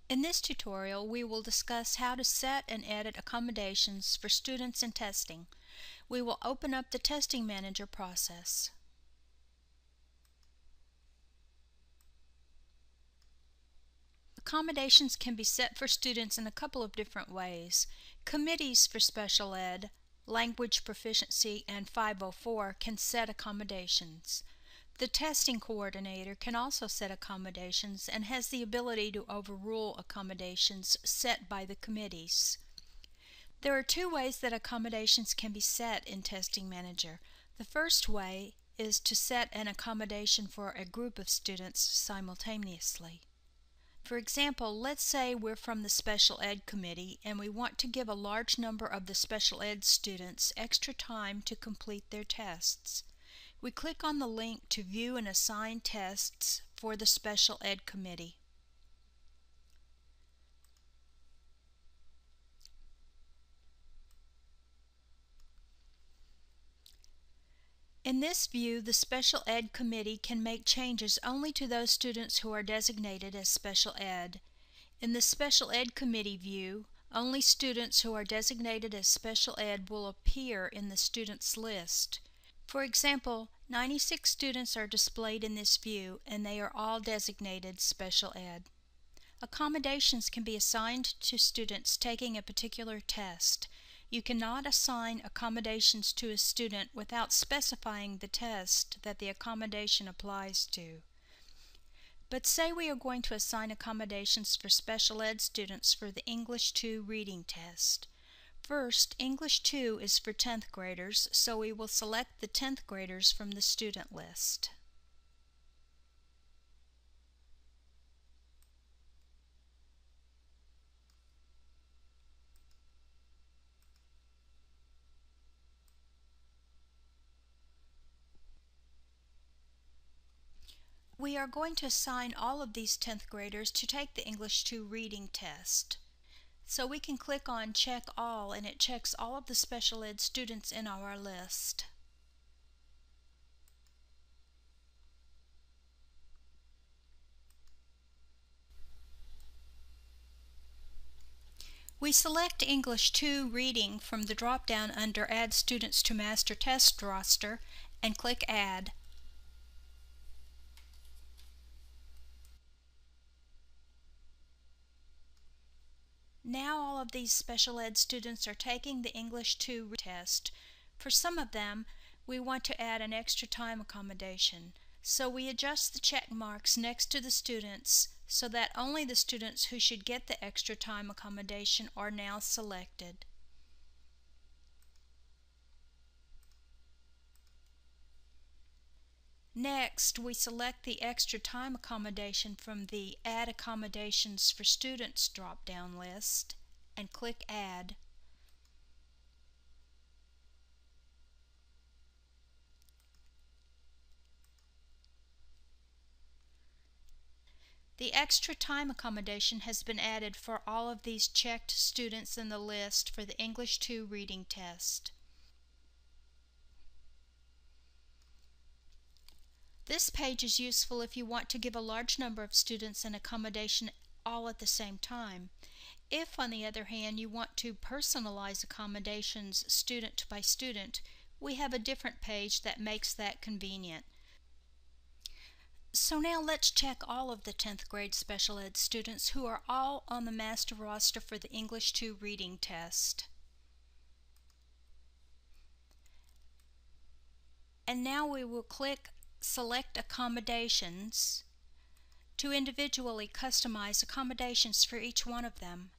In this tutorial, we will discuss how to set and edit accommodations for students in testing. We will open up the Testing Manager process. Accommodations can be set for students in a couple of different ways. Committees for special ed, language proficiency, and 504 can set accommodations. The testing coordinator can also set accommodations and has the ability to overrule accommodations set by the committees. There are two ways that accommodations can be set in Testing Manager. The first way is to set an accommodation for a group of students simultaneously. For example, let's say we're from the Special Ed Committee and we want to give a large number of the Special Ed students extra time to complete their tests. We click on the link to view and assign tests for the Special Ed Committee. In this view, the Special Ed Committee can make changes only to those students who are designated as Special Ed. In the Special Ed Committee view, only students who are designated as Special Ed will appear in the students list. For example, 96 students are displayed in this view and they are all designated Special Ed. Accommodations can be assigned to students taking a particular test. You cannot assign accommodations to a student without specifying the test that the accommodation applies to. But say we are going to assign accommodations for special ed students for the English 2 reading test. First, English 2 is for 10th graders, so we will select the 10th graders from the student list. We are going to assign all of these 10th graders to take the English 2 reading test. So we can click on Check All and it checks all of the special ed students in our list. We select English 2 Reading from the drop-down under Add Students to Master Test Roster and click Add. Now all of these special ed students are taking the English 2 test. For some of them, we want to add an extra time accommodation. So we adjust the check marks next to the students so that only the students who should get the extra time accommodation are now selected. Next, we select the extra time accommodation from the Add Accommodations for Students drop-down list and click Add. The extra time accommodation has been added for all of these checked students in the list for the English 2 reading test. This page is useful if you want to give a large number of students an accommodation all at the same time. If, on the other hand, you want to personalize accommodations student by student, we have a different page that makes that convenient. So now let's check all of the 10th grade special ed students who are all on the master roster for the English 2 reading test. And now we will click Select Accommodations to individually customize accommodations for each one of them.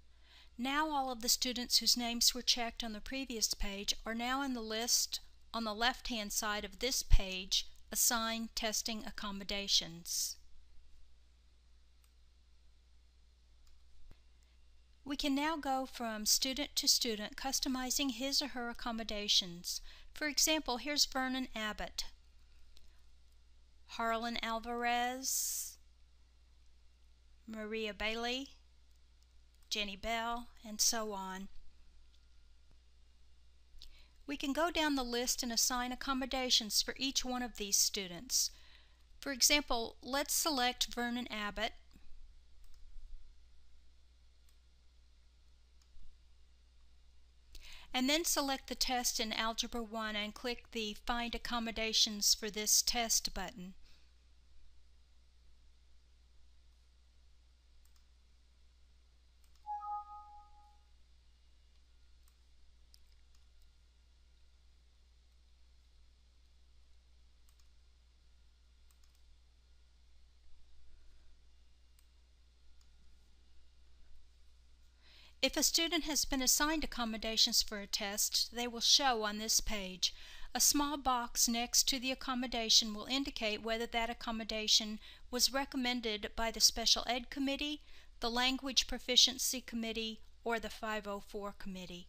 Now all of the students whose names were checked on the previous page are now in the list on the left-hand side of this page, Assign Testing Accommodations. We can now go from student to student customizing his or her accommodations. For example, here's Vernon Abbott, Harlan Alvarez, Maria Bailey, Jenny Bell, and so on. We can go down the list and assign accommodations for each one of these students. For example, let's select Vernon Abbott and then select the test in Algebra 1 and click the Find Accommodations for this test button. If a student has been assigned accommodations for a test, they will show on this page. A small box next to the accommodation will indicate whether that accommodation was recommended by the Special Ed Committee, the Language Proficiency Committee, or the 504 Committee.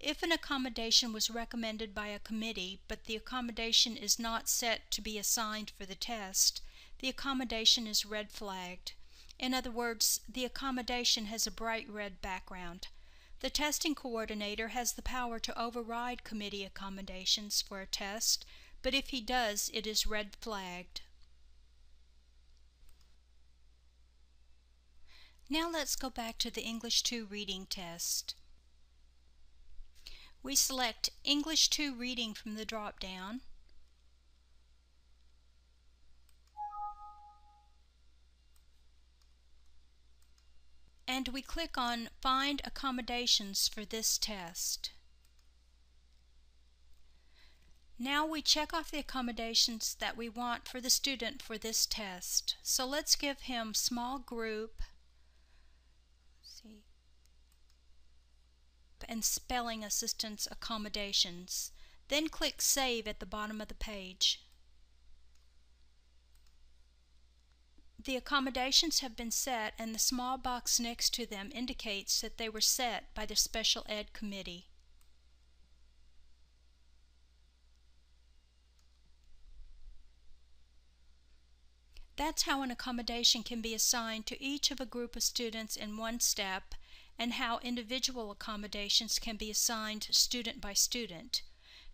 If an accommodation was recommended by a committee, but the accommodation is not set to be assigned for the test, the accommodation is red flagged. In other words, the accommodation has a bright red background. The testing coordinator has the power to override committee accommodations for a test, but if he does, it is red flagged. Now let's go back to the English 2 reading test. We select English 2 reading from the drop-down. And we click on Find Accommodations for this test. Now we check off the accommodations that we want for the student for this test. So let's give him small group and spelling assistance accommodations. Then click Save at the bottom of the page. The accommodations have been set, and the small box next to them indicates that they were set by the Special Ed Committee. That's how an accommodation can be assigned to each of a group of students in one step, and how individual accommodations can be assigned student by student.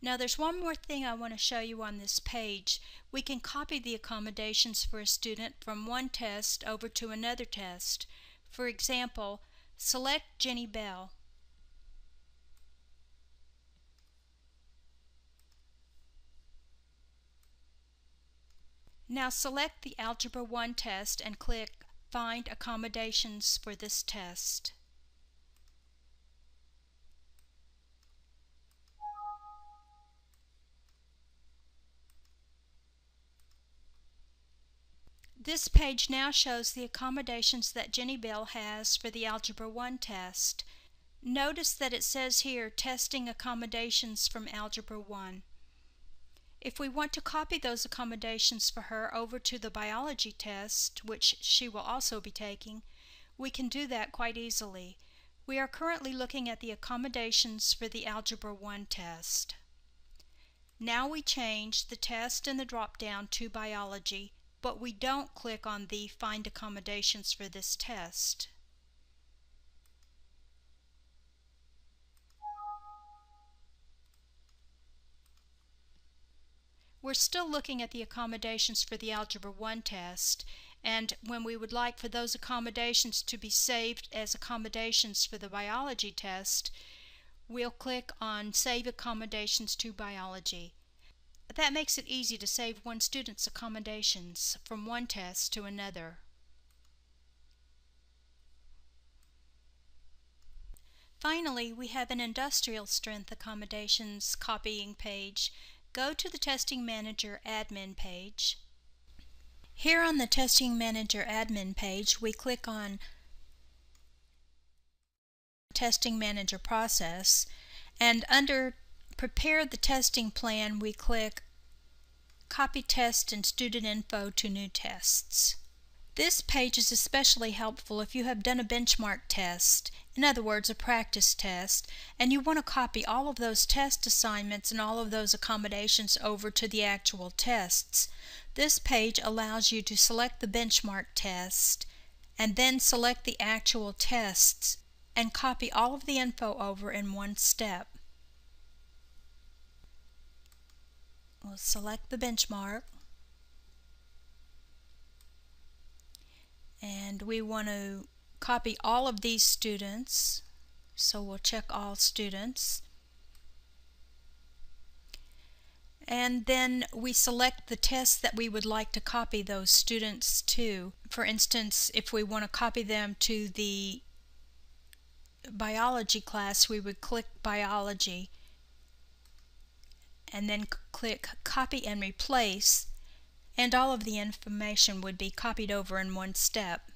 Now there's one more thing I want to show you on this page. We can copy the accommodations for a student from one test over to another test. For example, select Jenny Bell. Now select the Algebra 1 test and click Find Accommodations for this test. This page now shows the accommodations that Jenny Bell has for the Algebra 1 test. Notice that it says here, Testing Accommodations from Algebra 1. If we want to copy those accommodations for her over to the biology test, which she will also be taking, we can do that quite easily. We are currently looking at the accommodations for the Algebra 1 test. Now we change the test in the drop-down to biology, but we don't click on the Find Accommodations for this test. We're still looking at the accommodations for the Algebra 1 test, and when we would like for those accommodations to be saved as accommodations for the biology test, we'll click on Save Accommodations to Biology. That makes it easy to save one student's accommodations from one test to another. Finally, we have an industrial strength accommodations copying page. Go to the Testing Manager admin page. Here on the Testing Manager admin page, we click on Testing Manager Process, and under Prepare the Testing Plan, we click Copy Test and Student Info to New Tests. This page is especially helpful if you have done a benchmark test, in other words a practice test, and you want to copy all of those test assignments and all of those accommodations over to the actual tests. This page allows you to select the benchmark test and then select the actual tests and copy all of the info over in one step. We'll select the benchmark, and we want to copy all of these students, so we'll check all students. And then we select the test that we would like to copy those students to. For instance, if we want to copy them to the biology class, we would click Biology and then click Copy and Replace, and all of the information would be copied over in one step.